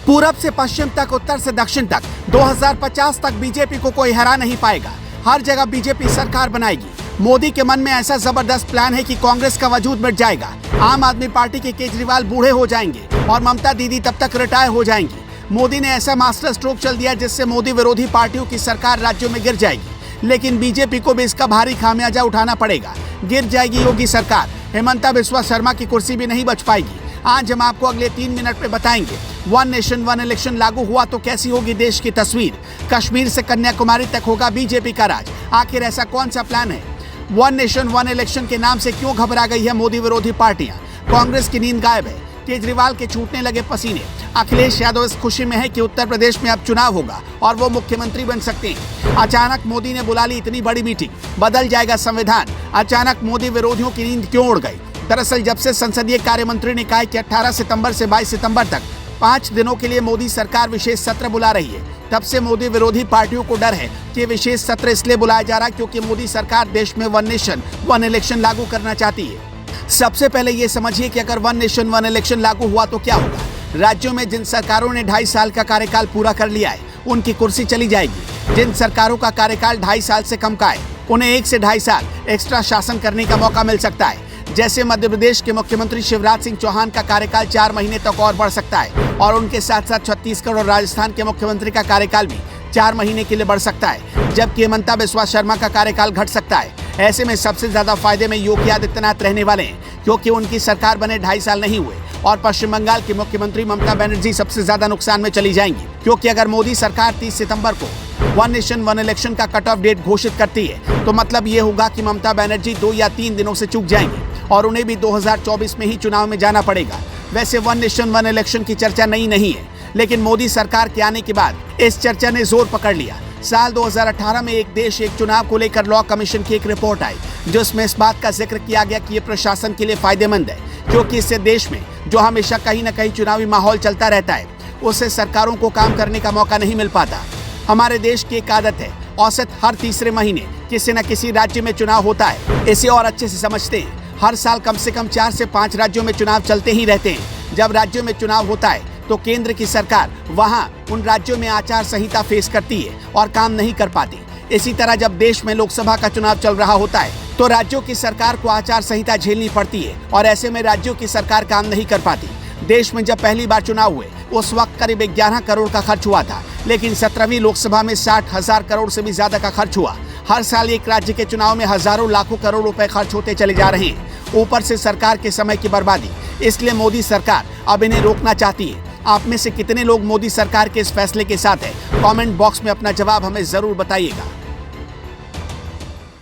पूरब से पश्चिम तक, उत्तर से दक्षिण तक 2050 तक बीजेपी को कोई हरा नहीं पाएगा। हर जगह बीजेपी सरकार बनाएगी। मोदी के मन में ऐसा जबरदस्त प्लान है कि कांग्रेस का वजूद मिट जाएगा। आम आदमी पार्टी के केजरीवाल बूढ़े हो जाएंगे और ममता दीदी तब तक रिटायर हो जाएंगी। मोदी ने ऐसा मास्टर स्ट्रोक चल दिया जिससे मोदी विरोधी पार्टियों की सरकार राज्यों में गिर जाएगी। लेकिन बीजेपी को भी इसका भारी खामियाजा उठाना पड़ेगा। गिर जाएगी योगी सरकार। हेमंता बिस्वा शर्मा की कुर्सी भी नहीं बच पाएगी। आज हम आपको अगले 3 मिनट में बताएंगे, वन नेशन वन इलेक्शन लागू हुआ तो कैसी होगी देश की तस्वीर। कश्मीर से कन्याकुमारी तक होगा बीजेपी का राज। आखिर ऐसा कौन सा प्लान है? वन नेशन वन इलेक्शन के नाम से क्यों घबरा गई है मोदी विरोधी पार्टियां? कांग्रेस की नींद गायब है। केजरीवाल के छूटने लगे पसीने। अखिलेश यादव इस खुशी में है कि उत्तर प्रदेश में अब चुनाव होगा और वो मुख्यमंत्री बन सकते हैं। अचानक मोदी ने बुला ली इतनी बड़ी मीटिंग, बदल जाएगा संविधान। अचानक मोदी विरोधियों की नींद क्यों उड़ गई? दरअसल जब से संसदीय कार्य मंत्री ने कहा कि 18 सितंबर से 22 सितंबर तक 5 दिनों के लिए मोदी सरकार विशेष सत्र बुला रही है, तब से मोदी विरोधी पार्टियों को डर है कि विशेष सत्र इसलिए बुलाया जा रहा है क्योंकि मोदी सरकार देश में वन नेशन वन इलेक्शन लागू करना चाहती है। सबसे पहले ये समझिए कि अगर वन नेशन वन इलेक्शन लागू हुआ तो क्या होगा। राज्यों में जिन सरकारों ने 2.5 साल का कार्यकाल पूरा कर लिया है उनकी कुर्सी चली जाएगी। जिन सरकारों का कार्यकाल 2.5 साल से कम का है उन्हें 1 से 2.5 साल एक्स्ट्रा शासन करने का मौका मिल सकता है। जैसे मध्य प्रदेश के मुख्यमंत्री शिवराज सिंह चौहान का कार्यकाल 4 महीने तक और बढ़ सकता है और उनके साथ साथ छत्तीसगढ़ और राजस्थान के मुख्यमंत्री का कार्यकाल भी 4 महीने के लिए बढ़ सकता है, जबकि हेमंता बिस्वा शर्मा का कार्यकाल घट सकता है। ऐसे में सबसे ज्यादा फायदे में योगी आदित्यनाथ रहने वाले हैं क्योंकि उनकी सरकार बने 2.5 साल नहीं हुए और पश्चिम बंगाल की मुख्यमंत्री ममता बनर्जी सबसे ज्यादा नुकसान में चली जाएंगी क्योंकि अगर मोदी सरकार 30 सितंबर को वन नेशन वन इलेक्शन का कट ऑफ डेट घोषित करती है तो मतलब ये होगा कि ममता बनर्जी 2 या 3 दिनों से चूक जाएंगी और उन्हें भी 2024 में ही चुनाव में जाना पड़ेगा। वैसे वन नेशन वन इलेक्शन की चर्चा नई नहीं है, लेकिन मोदी सरकार के आने के बाद इस चर्चा ने जोर पकड़ लिया। साल 2018 में एक देश एक चुनाव को लेकर लॉ कमीशन की एक रिपोर्ट आई जिसमें इस बात का जिक्र किया गया कि ये प्रशासन के लिए फायदेमंद है क्योंकि इससे देश में जो हमेशा कहीं न कहीं चुनावी माहौल चलता रहता है उससे सरकारों को काम करने का मौका नहीं मिल पाता। हमारे देश की एक आदत है, औसत हर तीसरे महीने किसी न किसी राज्य में चुनाव होता है। इसे और अच्छे से समझते हैं। हर साल कम से कम 4 से 5 राज्यों में चुनाव चलते ही रहते हैं। जब राज्यों में चुनाव होता है तो केंद्र की सरकार वहां उन राज्यों में आचार संहिता फेस करती है और काम नहीं कर पाती। इसी तरह जब देश में लोकसभा का चुनाव चल रहा होता है तो राज्यों की सरकार को आचार संहिता झेलनी पड़ती है और ऐसे में राज्यों की सरकार काम नहीं कर पाती। देश में जब पहली बार चुनाव हुए उस वक्त करीब 11 करोड़ का खर्च हुआ था, लेकिन 17वीं लोकसभा में 60,000 करोड़ से भी ज्यादा का खर्च हुआ। हर साल एक राज्य के चुनाव में हजारों लाखों करोड़ रुपए खर्च होते चले जा रहे हैं, ऊपर से सरकार के समय की बर्बादी। इसलिए मोदी सरकार अब इन्हें रोकना चाहती है। आप में से कितने लोग मोदी सरकार के इस फैसले के साथ हैं? कमेंट बॉक्स में अपना जवाब हमें जरूर बताइएगा।